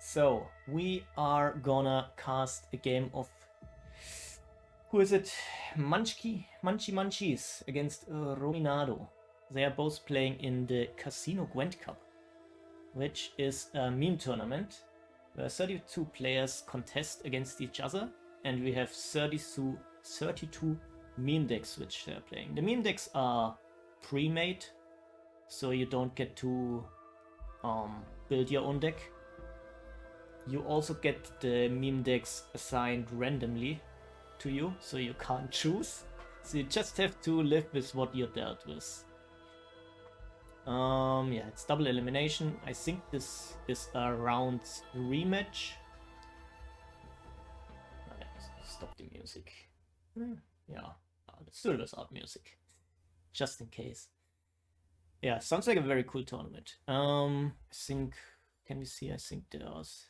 So, we are gonna cast a game of... Who is it? Munchies against Rominado. They are both playing in the Casino Gwent Cup, which is a meme tournament where 32 players contest against each other, and we have 32 meme decks which they're playing. The meme decks are pre-made, so you don't get to build your own deck. You also get the meme decks assigned randomly to you, so you can't choose. So you just have to live with what you're dealt with. Yeah, it's double elimination. I think this is a round rematch. Stop the music. Yeah, let's do it without music, just in case. Yeah, sounds like a very cool tournament. I think, can we see? I think there's...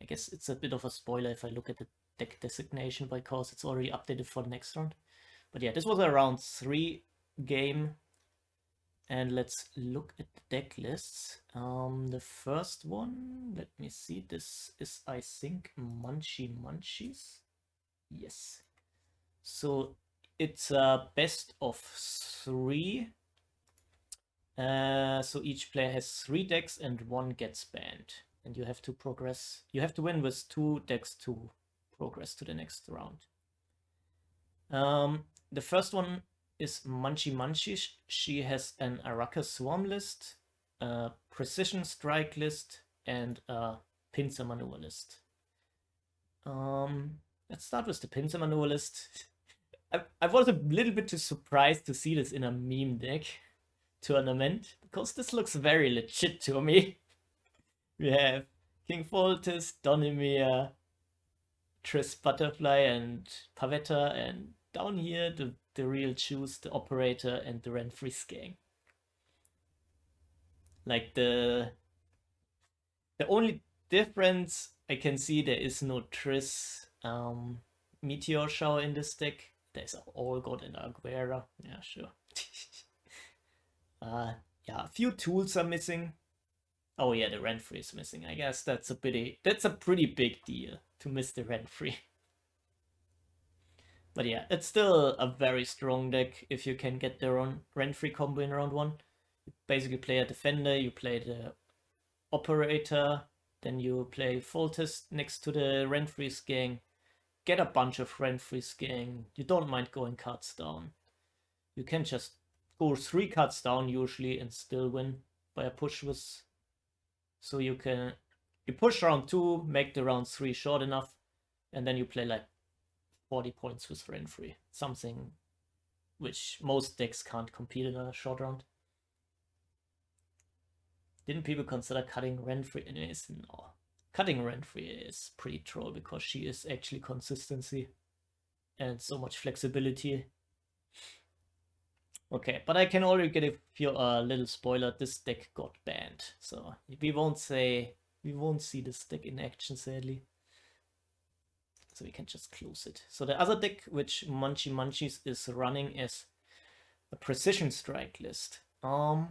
I guess it's a bit of a spoiler if I look at the deck designation because it's already updated for the next round. But yeah, this was a round 3 game. And let's look at the deck lists. The first one, let me see. This is, I think, Munchies. Yes. So it's a best of 3. So each player has 3 decks and 1 gets banned. And you have to progress. You have to win with 2 decks to progress to the next round. The first one is Munchies. She has an Araka Swarm list, a Precision Strike list, and a Pincer Maneuver list. Let's start with the Pincer Maneuver list. I was a little bit too surprised to see this in a meme deck tournament, because this looks very legit to me. We have King Foltest, Donimir, Triss Butterfly, and Pavetta, and down here the real choose, the Operator, and the Renfree's gang. Like the only difference I can see, there is no Triss Meteor Shower in this deck. There's All God and Aguera. Yeah, sure. Yeah, a few tools are missing. Oh yeah, the Renfree is missing. I guess that's a pretty big deal to miss the Renfree. But yeah, it's still a very strong deck if you can get the Renfree combo in round 1. You basically play a defender, you play the Operator, then you play Foltest next to the Renfree's gang, get a bunch of Renfree's gang. You don't mind going cards down. You can just go 3 cards down usually and still win by a push with... So you push round 2, make the round 3 short enough, and then you play like 40 points with Renfree. Something which most decks can't compete in a short round. Didn't people consider cutting Renfree? Anyways, no. Cutting Renfree is pretty troll because she is actually consistency and so much flexibility. Okay, but I can already give you a little spoiler. This deck got banned, so we won't see this deck in action, sadly. So we can just close it. So the other deck which Munchies is running is a Precision Strike list. You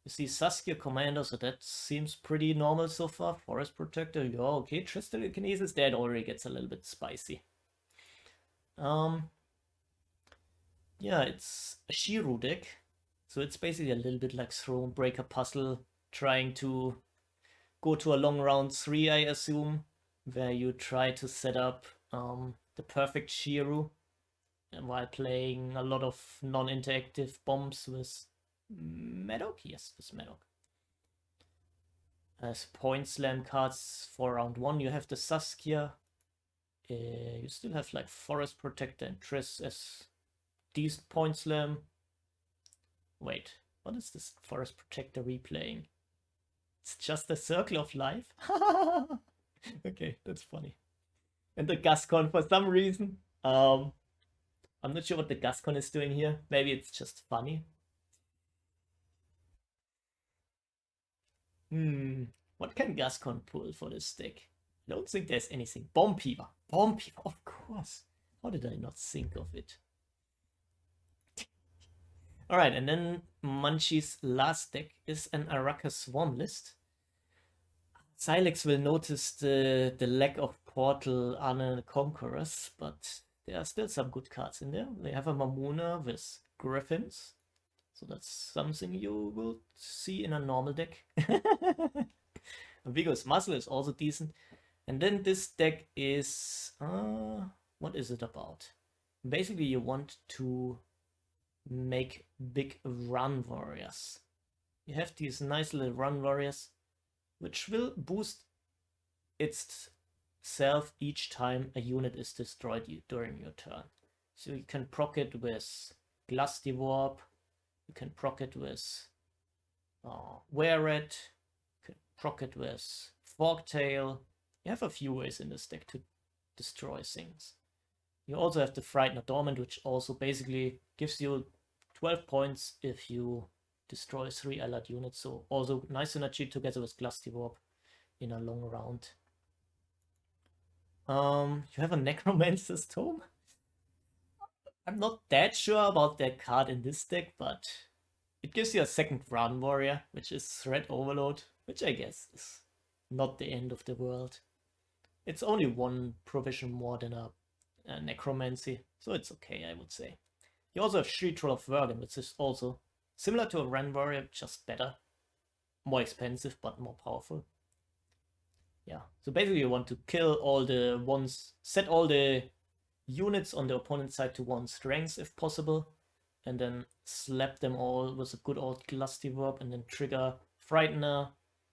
see Saskia Commander, so that seems pretty normal so far. Forest Protector, yeah, okay. Tristokinesis, that already gets a little bit spicy. Yeah, it's a Shiro deck. So it's basically a little bit like Thronebreaker Puzzle, trying to go to a long round 3, I assume, where you try to set up the perfect Shiro while playing a lot of non-interactive bombs with Maddock. Yes, with Maddock. As point slam cards for round 1, you have the Saskia. You still have like Forest Protector and Triss as decent point slam. Wait, what is this Forest Protector replaying? It's just a Circle of Life? Okay, that's funny. And the Gascon for some reason. I'm not sure what the Gascon is doing here. Maybe it's just funny. What can Gascon pull for this deck? I don't think there's anything. Bomb Peever. Bomb Peever, of course. How did I not think of it? Alright, and then Munchie's last deck is an Araka Swarm list. Silex will notice the lack of Portal Arne Conquerors, but there are still some good cards in there. They have a Mamuna with Griffins, so that's something you will see in a normal deck. Vigor's Muscle is also decent. And then this deck is... what is it about? Basically, you want to make big run warriors. You have these nice little run warriors, which will boost itself each time a unit is destroyed during your turn. So you can proc it with Glusty Warp, you can proc it with Wear It, you can proc it with Forktail. You have a few ways in this deck to destroy things. You also have the Frightener Dormant, which also basically gives you 12 points if you destroy 3 allied units. So also nice synergy together with Glusty Warp in a long round. You have a Necromancer's Tome. I'm not that sure about that card in this deck, but it gives you a second Run Warrior, which is Threat Overload, which I guess is not the end of the world. It's only 1 provision more than a Necromancy, so it's okay, I would say. You also have Shriek Troll of Worgen, which is also similar to a Run Warrior, just better. More expensive, but more powerful. Yeah, so basically you want to kill all the ones, set all the units on the opponent's side to 1 strength if possible, and then slap them all with a good old Glusty Warp, and then trigger Frightener,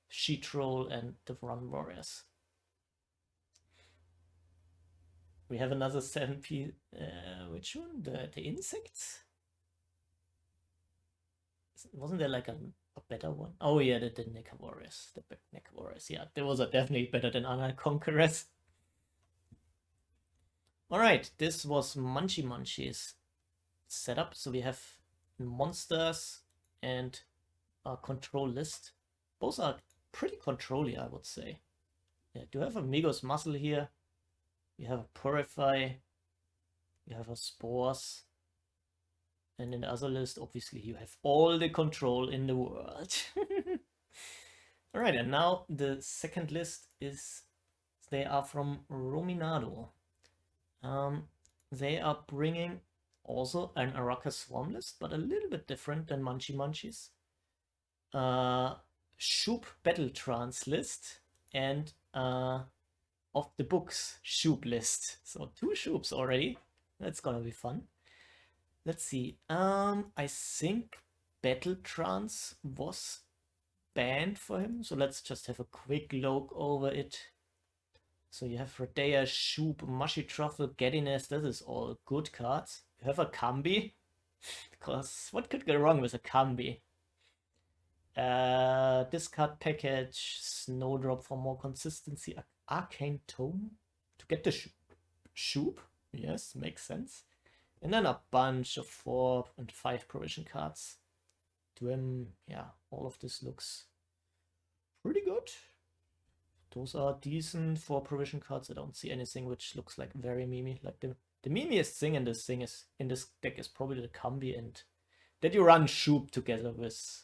Shriek Troll, and the Run Warriors. We have another 7P, which one? The insects? Wasn't there like a better one? Oh yeah, the Neck Warriors. The Neck Warriors, yeah. Those are definitely better than Anna Conquerors. Alright, this was Munchies setup. So we have monsters and a control list. Both are pretty controlly, I would say. Yeah, do have a Vigor's Muscle here. You have a Purify, you have a Spores, and in the other list, obviously, you have all the control in the world. Alright, and now the second list is, they are from Rominado. They are bringing also an Araka Swarm list, but a little bit different than Munchies. Shoop Battle Trance list, and of the books Shoop list. So 2 Shoops already. That's gonna be fun. Let's see. I think Battle Trance was banned for him. So let's just have a quick look over it. So you have Rodea, Shoop, Mushy Truffle, Gaddiness. This is all good cards. You have a Kambi. Because what could go wrong with a Kambi? Discard package, Snowdrop for more consistency, Arcane Tome to get the Shoop. Yes, makes sense. And then a bunch of 4 and 5 provision cards. Dwim, yeah, all of this looks pretty good. Those are decent 4 provision cards. I don't see anything which looks like very memey. Like the memeiest thing in this deck is probably the Kambi, and that you run Shoop together with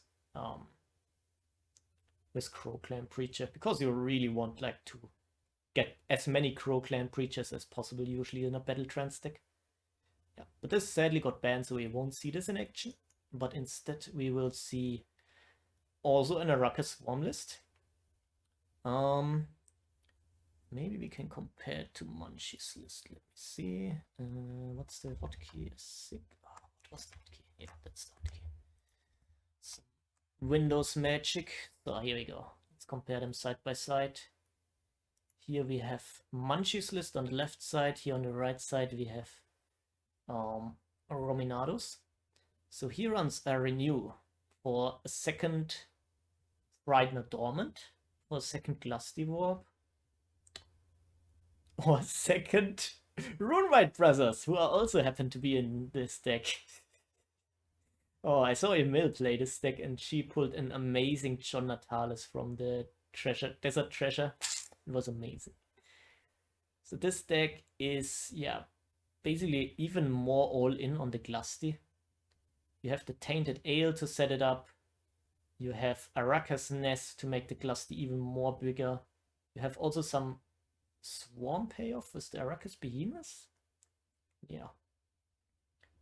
Crow Clan Preacher, because you really want like to get as many Crow Clan Preachers as possible usually in a Battle Trance deck. Yeah, but this sadly got banned, so we won't see this in action. But instead we will see also an Araka Swarm list. Maybe we can compare it to Munchies list. Let me see. What's the hotkey? What was the hotkey? Yeah, that's the hotkey. So, Windows magic. So here we go. Let's compare them side by side. Here we have Munchies list on the left side. Here on the right side we have Rominados. So he runs a Renew for a second Frightener Dormant, for a second Glusty Warp, or a second Runewhite Brothers, who are also happen to be in this deck. Oh, I saw Emil play this deck, and she pulled an amazing John Natalis from the Desert Treasure. It was amazing. So this deck is, yeah, basically even more all in on the Glusty. You have the Tainted Ale to set it up. You have Araka's Nest to make the Glusty even more bigger. You have also some swarm payoff with the Arrakis Behemoth. Yeah.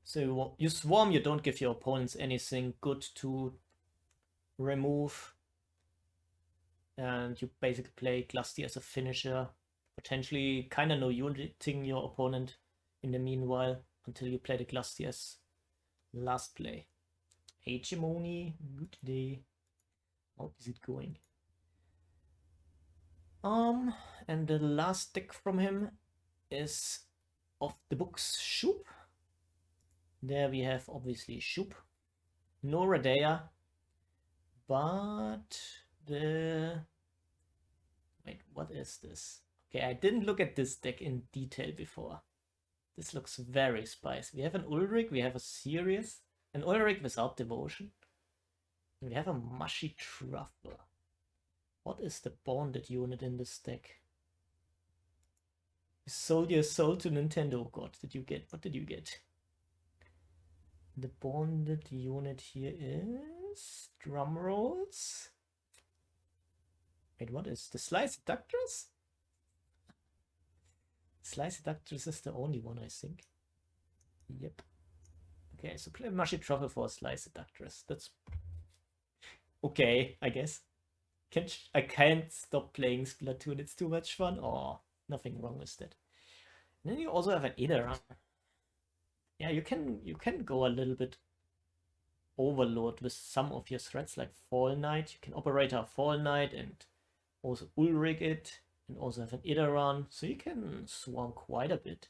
So you swarm, you don't give your opponents anything good to remove. And you basically play Glusty as a finisher. Potentially kind of no uniting your opponent in the meanwhile until you play the Glusty as last play. Hegemony, good day. How is it going? And the last deck from him is of the books Shoop. There we have obviously Shoop. No Radea. But the... Wait, what is this? Okay, I didn't look at this deck in detail before. This looks very spicy. We have an Ulrich, we have a Sirius, an Ulrich without devotion. And we have a Mushy Truffle. What is the bonded unit in this deck? You sold your soul to Nintendo. Oh god, did you get? What did you get? The bonded unit here is... Drum rolls. Wait, what is the Slice Seductress? Slice Seductress is the only one, I think. Yep. Okay, so play Mushy Truffle for a Slice Seductress. That's okay, I guess. I can't stop playing Splatoon. It's too much fun. Oh, nothing wrong with that. And then you also have an Idaran. Yeah, you can go a little bit overload with some of your threats like Fall Knight. You can operate a Fall Knight and also Ulrich it, and also have an Idaran, so you can swarm quite a bit.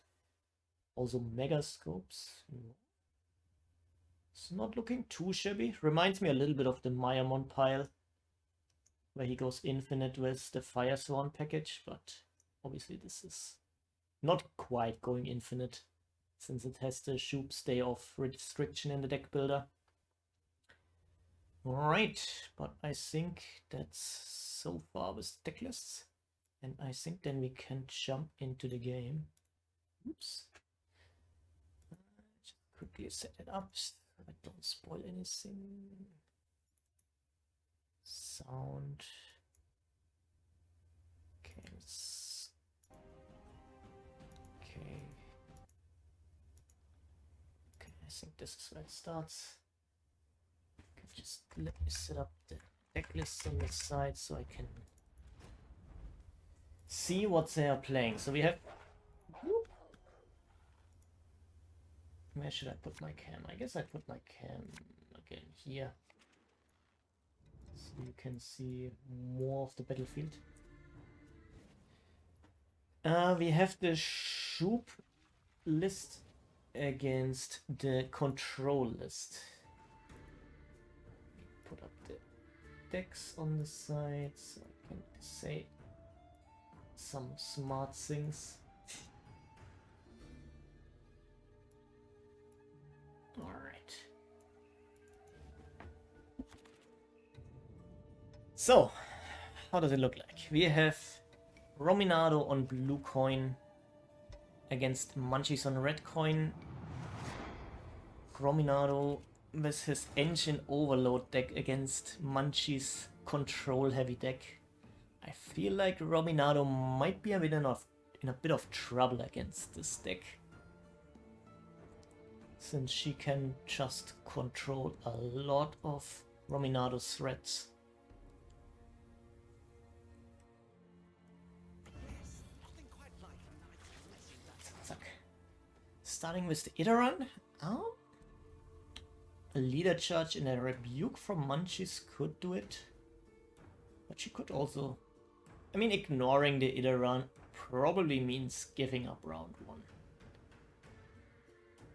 Also Megascopes. It's not looking too shabby. Reminds me a little bit of the Mayamon pile, where he goes infinite with the Fire Sworn package, but obviously this is not quite going infinite, since it has the Shoop stay off restriction in the deck builder. Alright, but I think that's so far with deck lists. And I think then we can jump into the game. Oops. Just quickly set it up so I don't spoil anything. Sound. Okay, okay. Okay, I think this is where it starts. Just let me set up the deck list on the side so I can see what they are playing. So we have... Where should I put my cam? I guess I put my cam again here, so you can see more of the battlefield. We have the Shoop list against the control list. Put up the decks on the side so I can say some smart things. Alright. So, how does it look like? We have Rominado on blue coin against Munchies on red coin. Rominado with his engine overload deck against Munchies control heavy deck. I feel like Rominado might be in a bit of trouble against this deck, since she can just control a lot of Rominado's threats. Starting with the Idaran. Oh, a leader charge and a rebuke from Munchies could do it, but she could also... I mean, ignoring the Idaran probably means giving up round 1.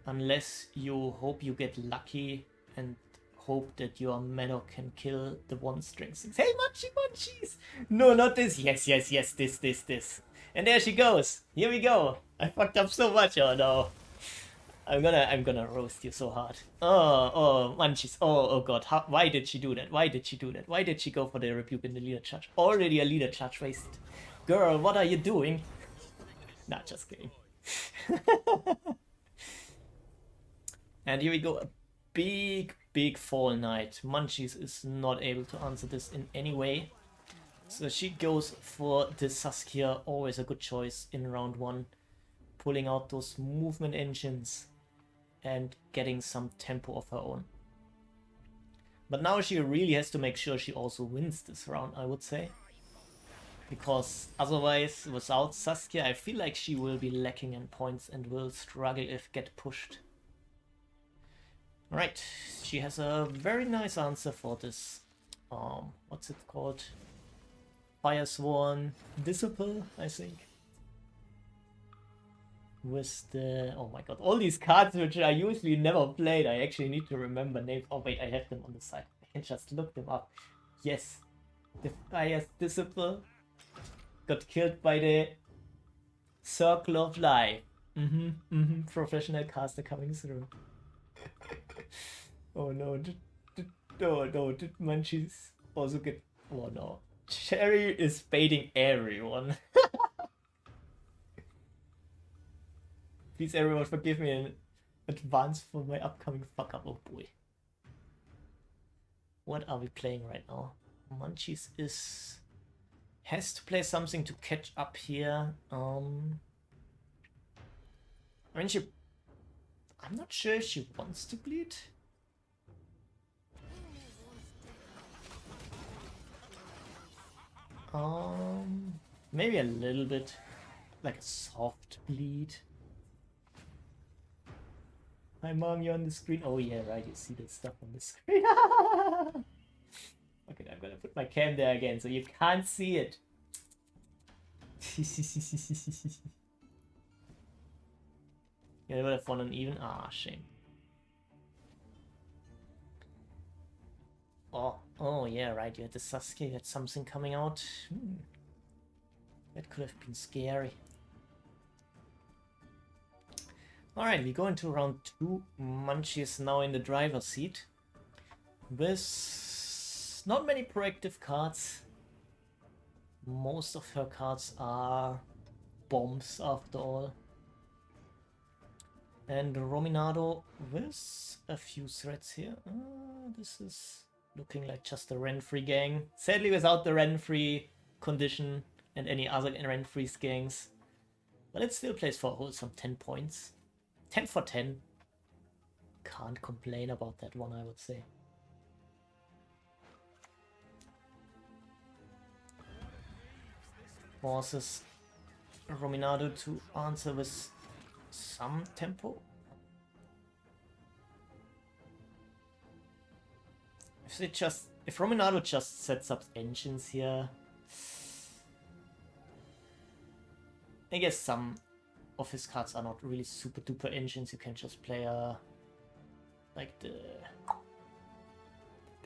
Unless you hope you get lucky and hope that your Maddock can kill the 1-string 6. Hey, Munchies! No, not this. Yes, this. And there she goes. Here we go. I fucked up so much. Oh no. I'm gonna roast you so hard. Oh, Munchies. Oh god. Why did she do that? Why did she go for the rebuke in the leader charge? Already a leader charge wasted. Girl, what are you doing? Nah, just kidding. And here we go. A big Fall Knight. Munchies is not able to answer this in any way. So she goes for the Saskia, always a good choice in round 1. Pulling out those movement engines and getting some tempo of her own. But now she really has to make sure she also wins this round, I would say. Because otherwise, without Saskia, I feel like she will be lacking in points and will struggle if get pushed. Alright, she has a very nice answer for this. What's it called? Fire Sworn Disciple, I think. With the... oh my god, all these cards which I usually never played, I actually need to remember names. Oh wait, I have them on the side. I can just look them up. Yes, the Fire Disciple got killed by the Circle of Life. Professional caster coming through. Oh no, did Munchies also get... oh no. Cherry is baiting everyone. Please everyone forgive me in advance for my upcoming fuck up. Oh boy. What are we playing right now? Munchies has to play something to catch up here. I mean, I'm not sure if she wants to bleed. Maybe a little bit, like a soft bleed. Hi mom, you're on the screen. Oh yeah, right, you see that stuff on the screen. Okay, I'm gonna put my cam there again so you can't see it. Yeah, I would have won an even. Ah, shame. Oh yeah, right, you had the Sasuke, you had something coming out. That could have been scary. Alright, we go into round 2. Munchie is now in the driver's seat. With not many proactive cards. Most of her cards are bombs after all. And Rominado with a few threats here. This is looking like just a rent-free gang. Sadly without the rent-free condition and any other rent-free gangs. But it still plays for a wholesome 10 points. 10 for 10. Can't complain about that one, I would say. Forces Rominado to answer with some tempo. If Rominado just sets up engines here, I guess some of his cards are not really super duper engines. You can just play like the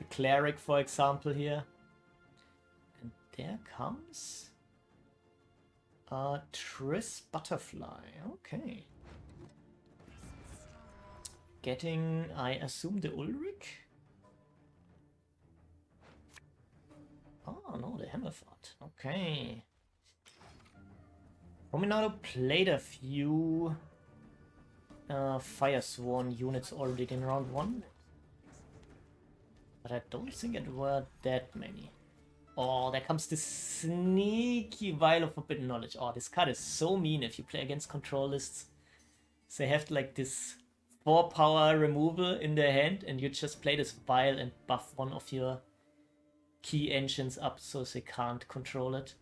cleric, for example, here. And there comes Triss Butterfly. Okay. Getting, I assume, the Ulrich. Oh no, the Hammerfart. Okay. Rominado played a few Fire Sworn units already in round 1. But I don't think it were that many. Oh, there comes this sneaky Vial of Forbidden Knowledge. Oh, this card is so mean if you play against control lists. They have like this 4 power removal in their hand and you just play this Vial and buff one of your key engines up so they can't control it.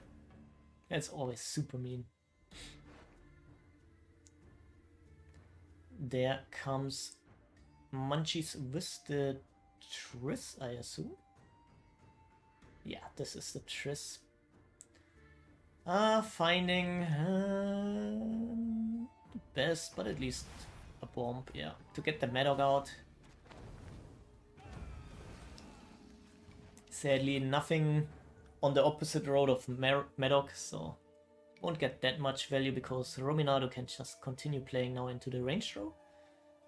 That's always super mean. There comes Munchies with the Triss, I assume. Yeah, this is the Triss. Finding the best, but at least a bomb, yeah. To get the Madog out. Sadly, nothing on the opposite road of Madog, so won't get that much value because Rominado can just continue playing now into the range row.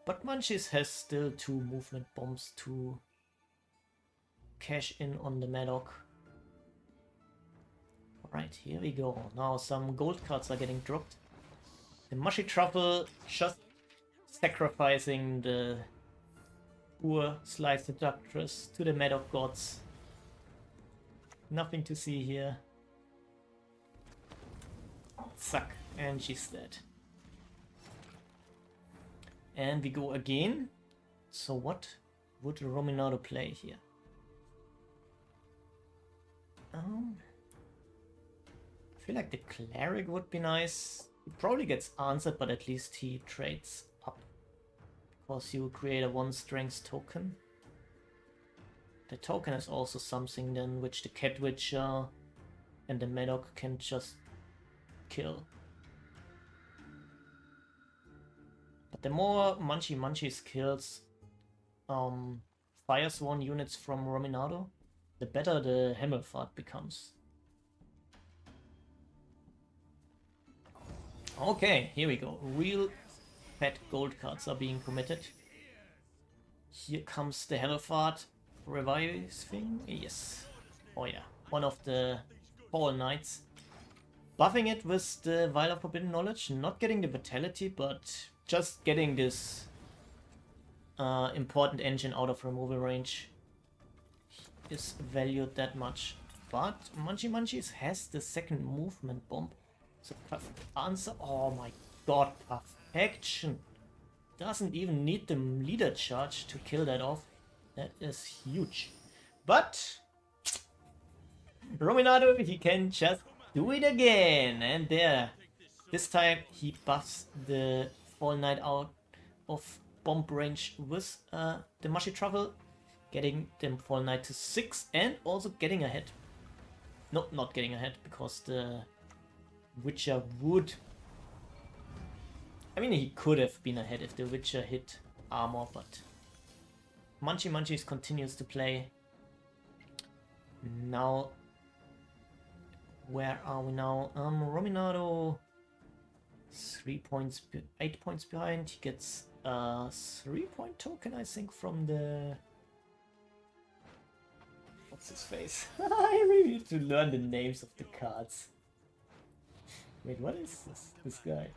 But Munchies has still 2 movement bombs to cash in on the Madog. Alright, here we go. Now some gold cards are getting dropped. The Mushy Truffle just sacrificing the poor Slice Seductress to the Madog gods. Nothing to see here. Zack, and she's dead. And we go again. So what would Rominado play here? I feel like the cleric would be nice. He probably gets answered, but at least he trades up. Because you create a 1 strength token. The token is also something then which the Cat Witcher and the Medoc can just kill. But the more Munchies kills Fire Sworn units from Rominado, the better the Himmelfahrt becomes. Okay, here we go. Real fat gold cards are being committed. Here comes the Himmelfahrt reviving. Yes. Oh yeah. One of the Fallen Knights. Buffing it with the Vial of Forbidden Knowledge. Not getting the Vitality, but just getting this important engine out of removal range is valued that much. But Munchies has the second movement bomb. So perfect answer. Oh my god, perfection. Doesn't even need the leader charge to kill that off. That is huge. But Rominado, he can just do it again. And there. This time he buffs the Fallen Knight out of bomb range with the Mushy Truffle. Getting the Fallen Knight to 6 and also getting ahead. No, not getting ahead because the Witcher would... I mean, he could have been ahead if the Witcher hit armor, but Munchies continues to play. Now, where are we now? Rominado, 8 points behind. He gets a 3-point token, I think, from the... What's his face? I really need to learn the names of the cards. Wait, what is this guy?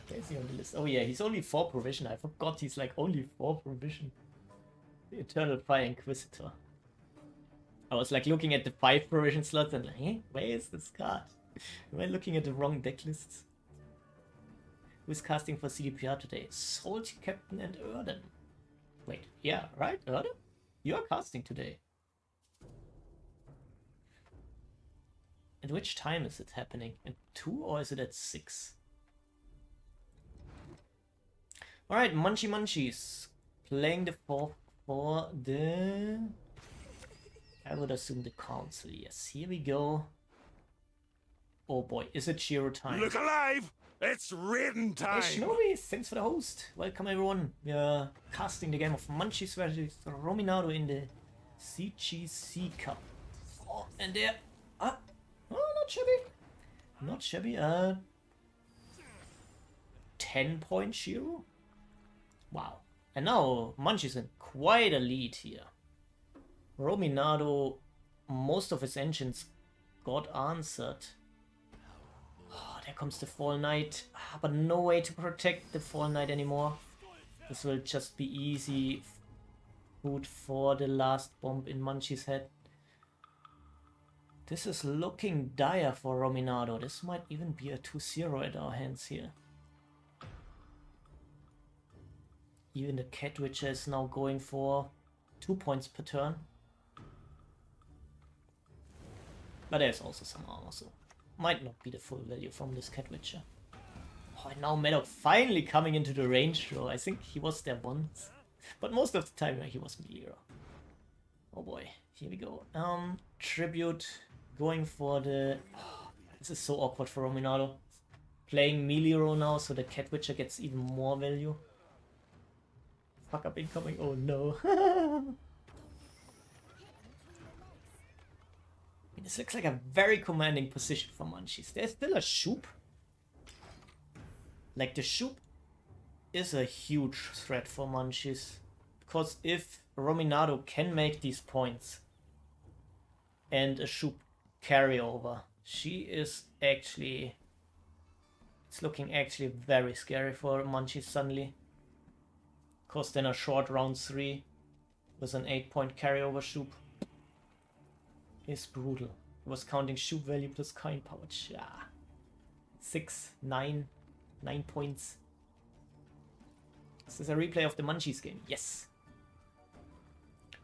Where is he on the list? Oh yeah, he's only 4 provision. I forgot he's like only 4 provision. The Eternal Fire Inquisitor. I was like looking at the 5 provision slots and like, hey, where is this card? Am I looking at the wrong deck lists? Who's casting for CDPR today? Soldier Captain and Erden. Wait, yeah, right, Erden? You are casting today. At which time is it happening? At 2 or is it at 6? Alright, Munchies. Playing the 4th for the... I would assume the Council. Yes, here we go. Oh boy, is it Shiro time? Look alive! It's raiding time! Hey Shinobi, thanks for the host. Welcome everyone. We are casting the game of Munchies versus Rominado in the CGC Cup. Oh, and there... Ah! Oh, not shabby. Not shabby. 10-point Shiro? Wow. And now Munchies in quite a lead here. Rominado, most of his engines got answered. Oh, there comes the Fallen Knight. But no way to protect the Fallen Knight anymore. This will just be easy food for the last bomb in Munchies' head. This is looking dire for Rominado. This might even be a 2-0 at our hands here. Even the Cat Witcher is now going for 2 points per turn. But there's also some armor, so might not be the full value from this Cat Witcher. Oh, and now Medoc finally coming into the range row. I think he was there once, but most of the time he was Melira. Oh boy, here we go. Tribute going for the... Oh, this is so awkward for Rominado. Playing Meliro now, so the Cat Witcher gets even more value. Fuck up incoming, oh no. This looks like a very commanding position for Munchies. There's still a Shoop. Like the Shoop is a huge threat for Munchies. Because if Rominado can make these points and a Shoop carryover, she is actually... It's looking actually very scary for Munchies suddenly. Because then a short round 3 with an 8-point carryover Shoop. is brutal. He was counting shoot value plus coin pouch. Yeah. 6, 9, 9 points. Is this a replay of the Munchies game? Yes.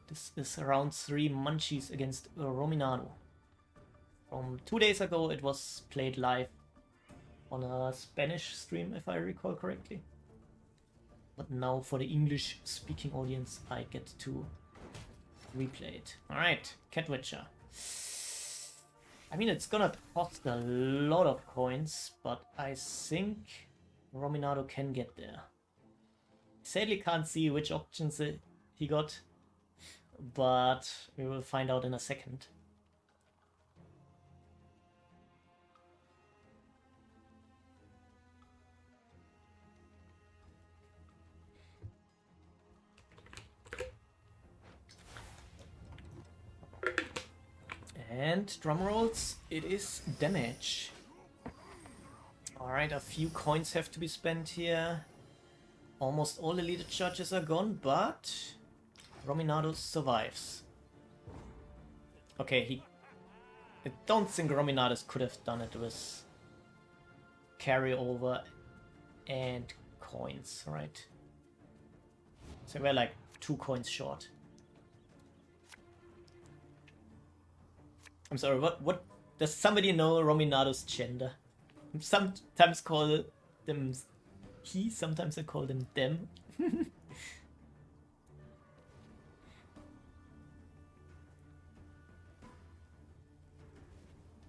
This is round 3 Munchies against Rominado. From 2 days ago, it was played live on a Spanish stream, if I recall correctly. But now for the English-speaking audience, I get to replay it. Alright, Cat Witcher. I mean, it's gonna cost a lot of coins, but I think Rominado can get there. Sadly can't see which options he got, but we will find out in a second. And drum rolls, it is damage. Alright, a few coins have to be spent here. Almost all elite charges are gone, but Rominado survives. Okay, I don't think Rominados could have done it with carryover and coins, right? So we're like 2 coins short. I'm sorry, what does somebody know Rominado's gender? Sometimes call them he, sometimes I call them them.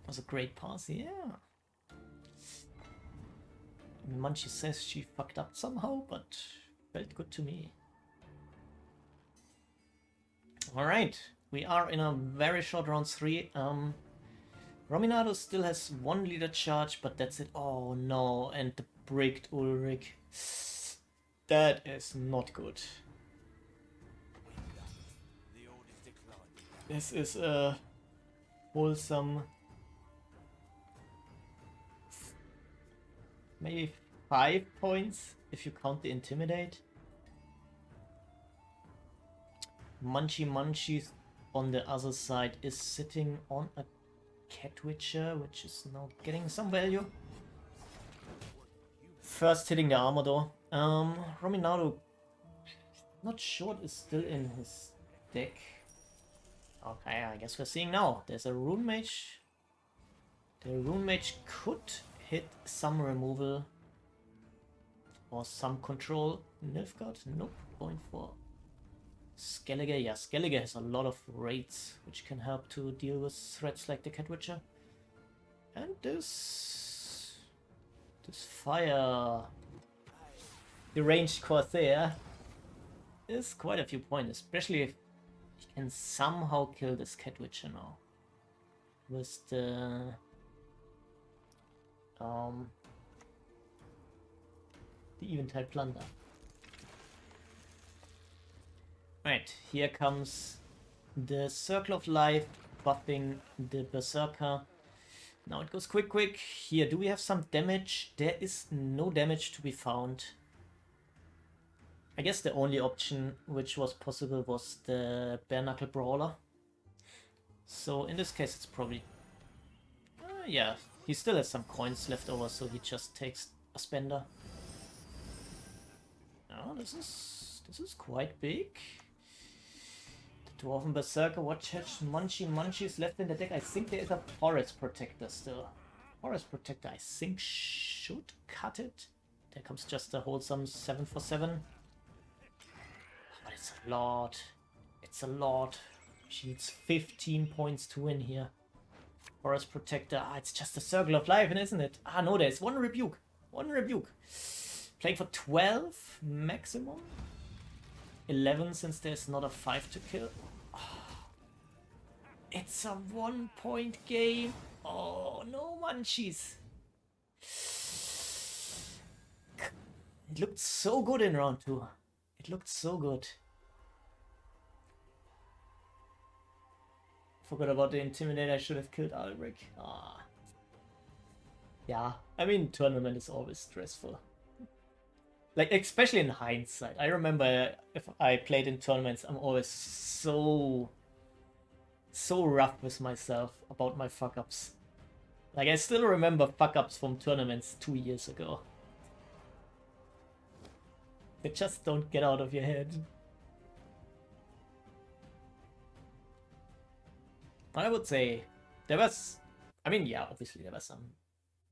Was a great pass, yeah. Munchie says she fucked up somehow, but felt good to me. Alright, we are in a very short round 3. Rominado still has 1 leader charge, but that's it. Oh no, and the bricked Ulrich. That is not good. This is a wholesome... maybe 5 points if you count the Intimidate. Munchies on the other side is sitting on a Cat Witcher, which is now getting some value. First hitting the armor though. Rominado, not sure is still in his deck. Okay, I guess we're seeing now. There's a Rune Mage. The Rune Mage could hit some removal or some control. Nilfgaard? Nope. Going for Skellige. Yeah, Skellige has a lot of raids which can help to deal with threats like the Cat Witcher. And this fire, the ranged Corsair, is quite a few points, especially if he can somehow kill this Cat Witcher now with the Eventide Plunder. Right, here comes the Circle of Life buffing the Berserker. Now it goes quick. Here, do we have some damage? There is no damage to be found. I guess the only option which was possible was the Bare Knuckle Brawler. So in this case it's probably... yeah, he still has some coins left over, so he just takes a spender. Oh, this is quite big. The Dwarven Berserker, what has Munchies left in the deck? I think there is a Forest Protector still. Forest Protector, I think, should cut it. There comes just a wholesome 7 for 7. But it's a lot. It's a lot. She needs 15 points to win here. Forest Protector. Ah, it's just a Circle of Life, isn't it? Ah, no, there's one rebuke. One rebuke. Playing for 12 maximum. 11 since there's not a 5 to kill. Oh, it's a 1 point game. Oh, no, Munchies. It looked so good in round 2. It looked so good. Forgot about the Intimidator. I should have killed Albrecht. Ah. Yeah, I mean, tournament is always stressful. Like, especially in hindsight. I remember if I played in tournaments, I'm always so so rough with myself about my fuck-ups. Like, I still remember fuck-ups from tournaments 2 years ago. They just don't get out of your head. I would say there was... I mean, yeah, obviously there was some...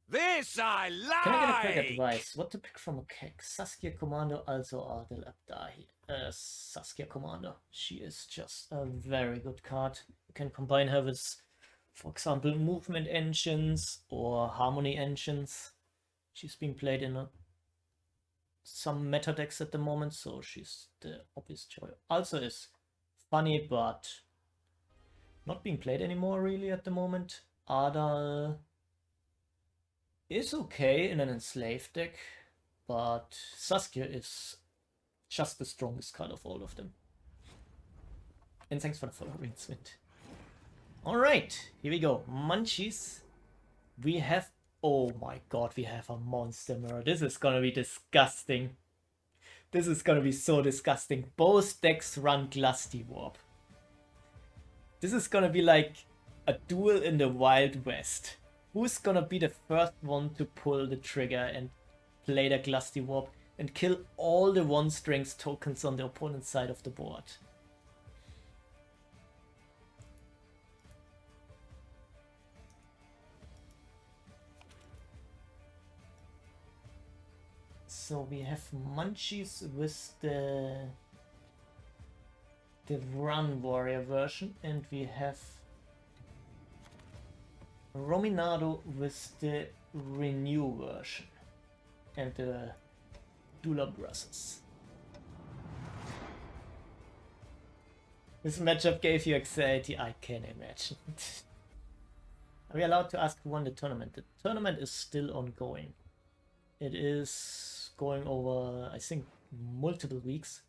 This I like! Can I get a quick advice? What to pick from a cake? Saskia Commando, also Adel Abdahi. Saskia Commando. She is just a very good card. You can combine her with, for example, movement engines or harmony engines. She's being played in some meta decks at the moment, so she's the obvious choice. Also is funny, but not being played anymore really at the moment. Adal is okay in an enslaved deck, but Saskia is just the strongest card of all of them. And thanks for the follow, Rinswind. Alright, here we go. Munchies. We have... Oh my god, we have a monster mirror. This is gonna be disgusting. This is gonna be so disgusting. Both decks run Glusty Warp. This is gonna be like a duel in the Wild West. Who's gonna be the first one to pull the trigger and play the Glusty Warp and kill all the one-strings tokens on the opponent's side of the board? So we have Munchies with the Run Warrior version, and we have Rominado with the Renew version and the Dula Brothers. This matchup gave you anxiety, I can imagine. Are we allowed to ask who won the tournament? The tournament is still ongoing. It is going over, I think, multiple weeks.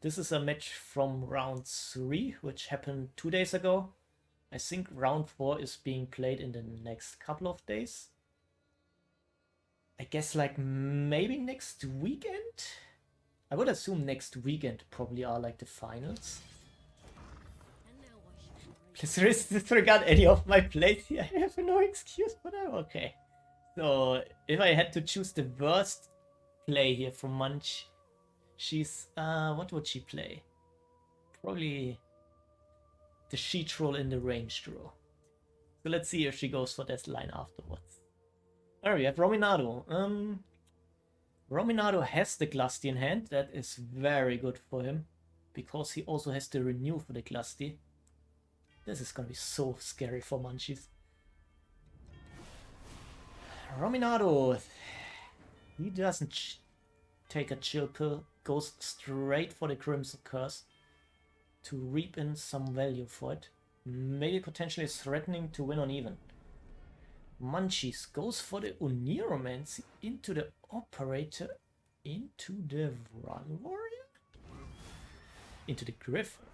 This is a match from round 3, which happened 2 days ago. I think round 4 is being played in the next couple of days. I guess like maybe next weekend? I would assume next weekend probably are like the finals. Please disregard any of my plays here. I have no excuse, but I'm okay. So if I had to choose the worst play here from Munch, she's what would she play? Probably the sheet roll in the range draw. So let's see if she goes for this line afterwards. Alright, we have Rominado. Rominado has the Glusty in hand. That is very good for him, because he also has the Renew for the Glusty. This is gonna be so scary for Munchies. Rominado, he doesn't take a chill pill, goes straight for the Crimson Curse to reap in some value for it. Maybe potentially threatening to win on even. Munchies goes for the Uniromancy into the Operator, into the Run Warrior, into the Griffin.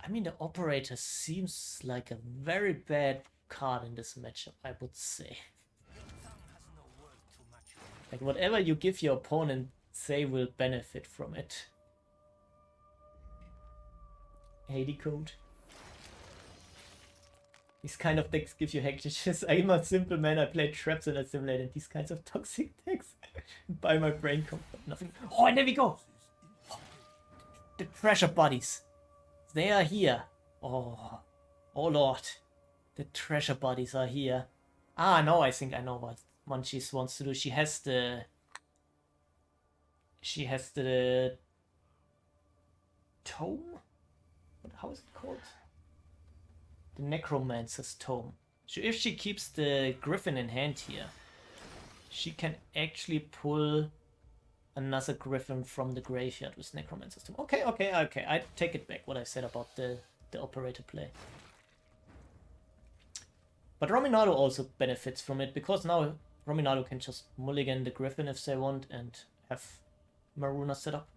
I mean, the Operator seems like a very bad card in this matchup, I would say. Like, whatever you give your opponent, they will benefit from it. Hey, code. These kind of decks give you hectishness. I'm a simple man, I play traps and I simulate these kinds of toxic decks. Buy my brain comfort, nothing. Oh, and there we go! The treasure bodies. They are here. Oh lord. The treasure bodies are here. Ah, no, I think I know what Munchies wants to do. She has the tome? How is it called? The Necromancer's Tome. So if she keeps the Griffin in hand here, she can actually pull another Griffin from the graveyard with Necromancer's Tome. Okay. I take it back what I said about the Operator play. But Rominado also benefits from it, because now Rominado can just mulligan the Griffin if they want and have Maruna set up.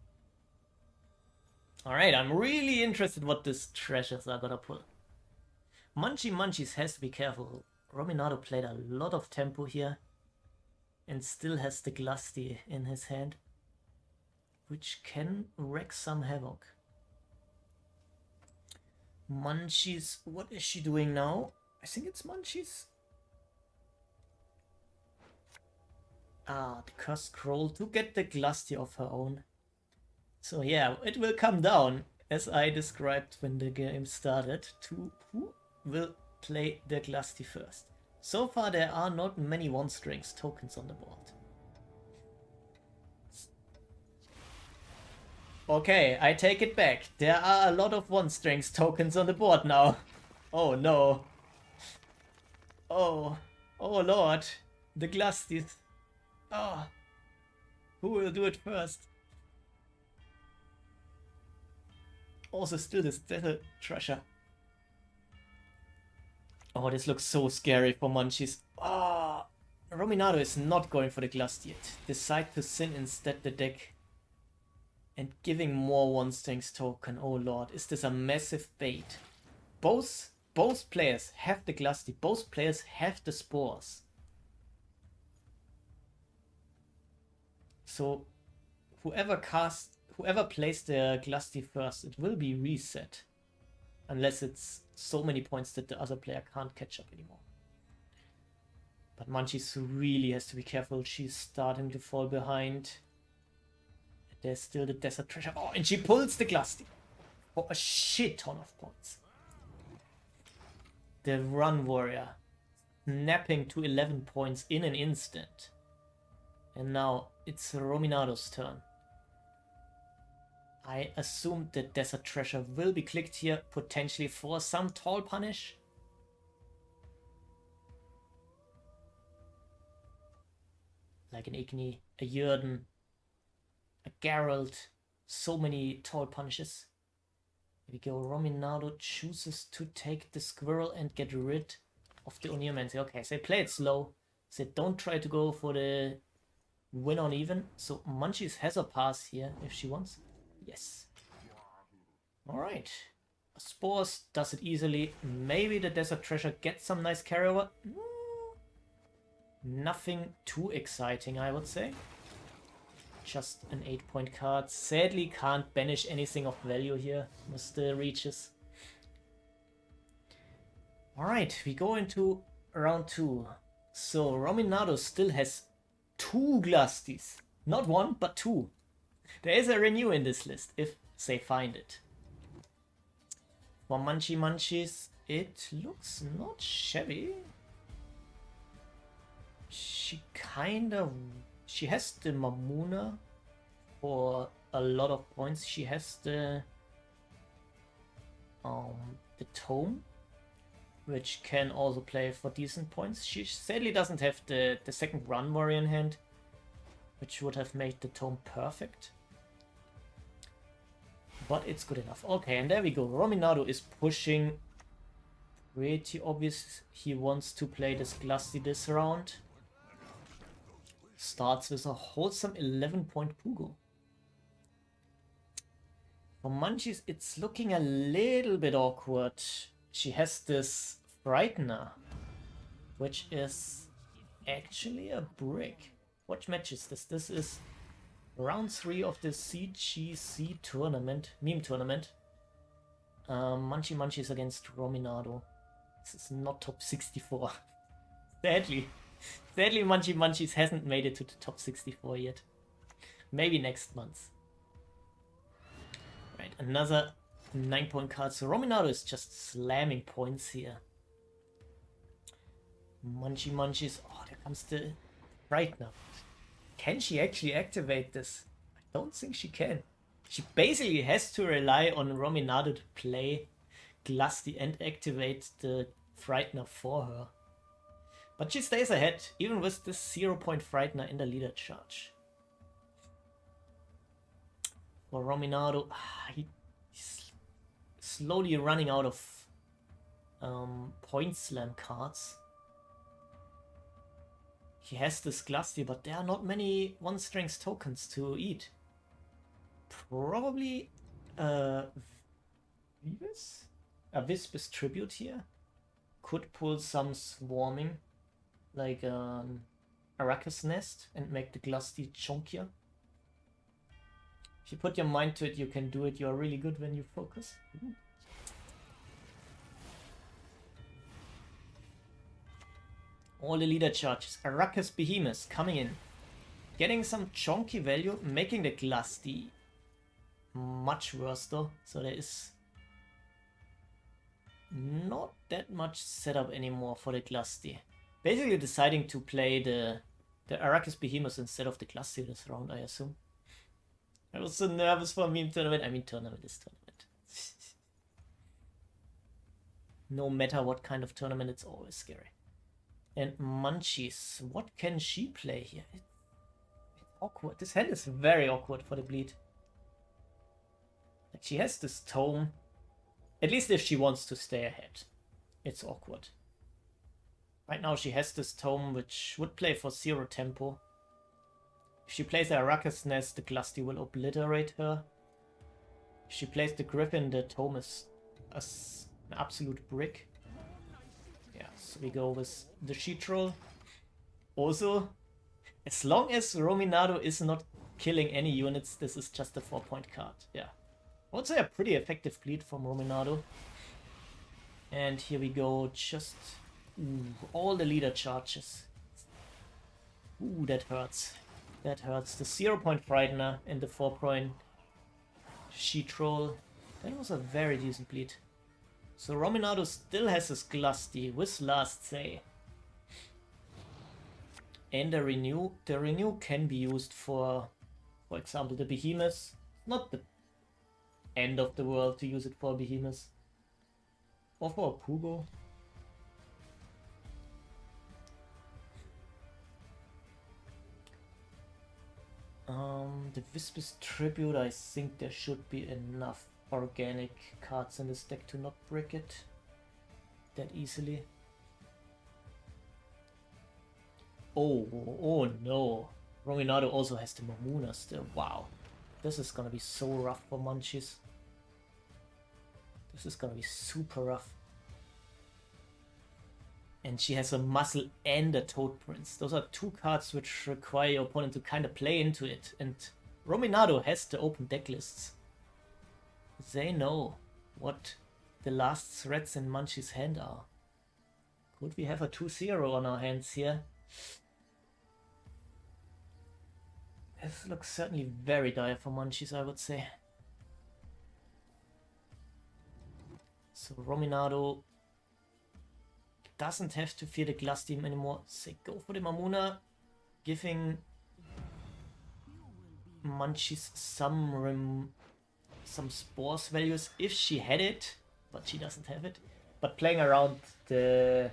Alright, I'm really interested what these treasures are gonna pull. Munchies has to be careful. Rominado played a lot of tempo here and still has the Glusty in his hand, which can wreak some havoc. Munchies, what is she doing now? I think it's Munchies. Ah, the cursed scroll to get the Glusty of her own. So yeah, it will come down, as I described when the game started, to who will play the Glusty first. So far there are not many one-strings tokens on the board. Okay, I take it back. There are a lot of one-strings tokens on the board now. Oh no. Oh lord. The Glusties. Oh. Who will do it first? Also still this Desert Treasure. Oh, this looks so scary for Munchies. Ah, Rominado is not going for the Glusty yet. Decide to sin instead the deck. And giving more one-strings token. Oh lord, is this a massive bait? Both players have the Glusty. Both players have the spores. So whoever plays the Glusty first, it will be reset. Unless it's so many points that the other player can't catch up anymore. But Munchies really has to be careful. She's starting to fall behind. There's still the Desert Treasure. Oh, and she pulls the Glusty for a shit ton of points. The Run Warrior snapping to 11 points in an instant. And now it's Rominado's turn. I assume the Desert Treasure will be clicked here, potentially for some tall punish. Like an Igni, a Jürgen, a Geralt, so many tall punishes. Here we go, Rominado chooses to take the squirrel and get rid of the Oniomancy. Okay, so they play it slow. So don't try to go for the win on even. So Munchies has a pass here if she wants. Yes. Alright. Spores does it easily. Maybe the Desert Treasure gets some nice carryover. Nothing too exciting, I would say. Just an 8-point card. Sadly can't banish anything of value here with the reaches. Alright, we go into round 2. So Rominado still has 2 Glusties. Not 1, but 2. There is a renew in this list, if they find it. For Munchies, it looks not shabby. She has the Mamuna for a lot of points. She has the Tome, which can also play for decent points. She sadly doesn't have the second Run Warrior in hand, which would have made the Tome perfect. But it's good enough. Okay, and there we go. Rominado is pushing. Pretty obvious he wants to play this Glusty this round. Starts with a wholesome 11-point Pugo. For Munchies, it's looking a little bit awkward. She has this Frightener, which is actually a brick. What match is this? This is round 3 of the CGC tournament, meme tournament. Munchies against Rominado. This is not top 64. Sadly Munchies hasn't made it to the top 64 yet. Maybe next month. Right, another 9-point card. So Rominado is just slamming points here. Munchies. Oh, there comes the Frightener. Can she actually activate this? I don't think she can. She basically has to rely on Rominado to play Glusty and activate the Frightener for her. But she stays ahead, even with this 0-point Frightener in the leader charge. For Rominado, he's slowly running out of point slam cards. He has this Glusty, but there are not many one-strings tokens to eat. Probably a Wisp Tribute here. Could pull some swarming, like Arrakis Nest, and make the Glusty chunkier. If you put your mind to it, you can do it. You're really good when you focus. All the leader charges. Arrakis Behemoth coming in. Getting some chunky value, making the Glusty much worse though. So there is not that much setup anymore for the Glusty. Basically deciding to play the Arrakis Behemoth instead of the Glusty this round, I assume. I was so nervous for a meme tournament. I mean, tournament is tournament. No matter what kind of tournament, it's always scary. And Munchies, what can she play here? It's awkward. This hand is very awkward for the bleed. Like, she has this tome. At least if she wants to stay ahead. It's awkward. Right now she has this tome which would play for 0 tempo. If she plays the Arrakis Nest, the Glusty will obliterate her. If she plays the Griffin, the tome is an absolute brick. Yeah, so we go with the Sheet Roll. Also, as long as Rominado is not killing any units, this is just a 4-point card. Yeah. I would say a pretty effective bleed from Rominado. And here we go, just all the leader charges. Ooh, that hurts. That hurts. The 0-point Frightener and the 4-point Sheet Roll. That was a very decent bleed. So Rominado still has his Glusty with Last Say. And the Renew. The Renew can be used for example, the Behemoth. Not the end of the world to use it for a Behemoth. Or for a Pugo. The Wisp's Tribute, I think there should be enough organic cards in this deck to not brick it that easily. Oh no. Rominado also has the Mamuna still. Wow. This is gonna be so rough for Munchies. This is gonna be super rough. And she has a Muscle and a Toad Prince. Those are 2 cards which require your opponent to kind of play into it. And Rominado has the open deck lists. They know what the last threats in Munchies' hand are. Could we have a 2-0 on our hands here? This looks certainly very dire for Munchies, I would say. So Rominado doesn't have to fear the Glusty anymore. Say go for the Mamuna, giving Munchies some spores values if she had it, but she doesn't have it. But playing around the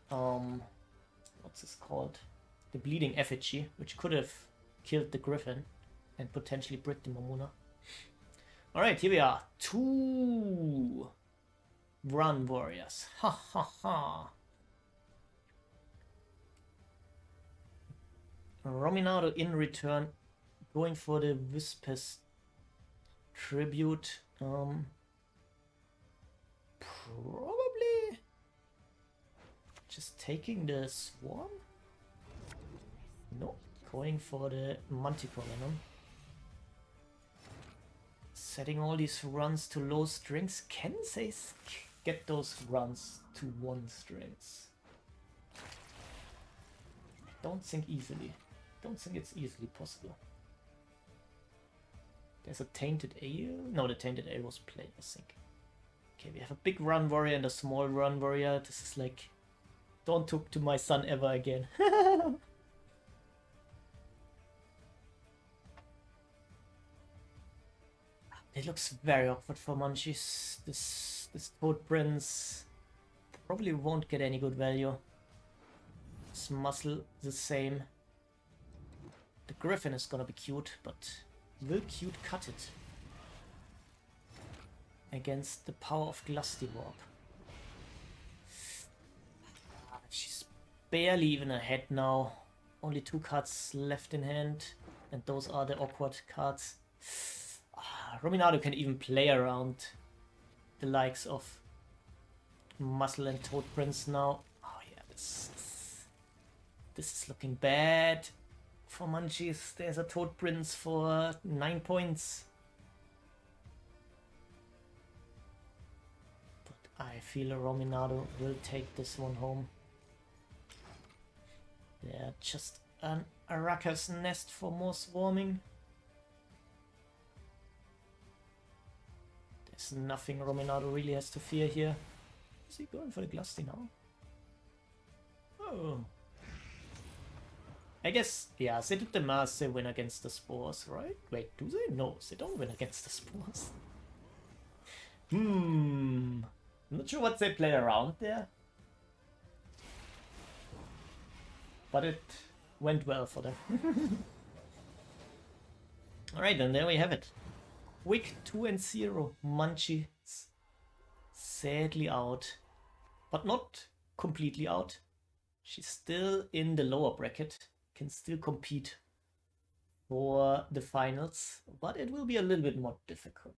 what's this called? The Bleeding Effigy, which could have killed the Griffin and potentially brick the Mamuna. Alright, here we are. 2 Run Warriors. Ha ha ha. Rominado in return going for the Wisp's Tribute. Probably just taking the Swarm? No, going for the Manticore Venom. Setting all these runs to low strings. Can they get those runs to 1 strings? I don't think easily. Don't think it's easily possible. There's a Tainted Ale. No, the Tainted Ale was played, I think. Okay, we have a big Run Warrior and a small Run Warrior. This is like, don't talk to my son ever again. It looks very awkward for Munchies. This Toad Prince probably won't get any good value. This Muscle the same. The Griffin is gonna be cute, but will cute cut it against the power of Glusty Warp? She's barely even ahead now. Only 2 cards left in hand, and those are the awkward cards. Rominado can even play around the likes of Muscle and Toad Prince now. Oh yeah, this is looking bad for Munchies. There's a Toad Prince for 9 points. But I feel a Rominado will take this one home. Yeah, just an Araka's Nest for more swarming. There's nothing Rominado really has to fear here. Is he going for the Glusty now? Oh. I guess, yeah, they did the mass, they win against the Spores, right? Wait, do they? No, they don't win against the Spores. I'm not sure what they play around there. But it went well for them. Alright, and there we have it. Quick 2-0. Munchies sadly out. But not completely out. She's still in the lower bracket. Can still compete for the finals. But it will be a little bit more difficult.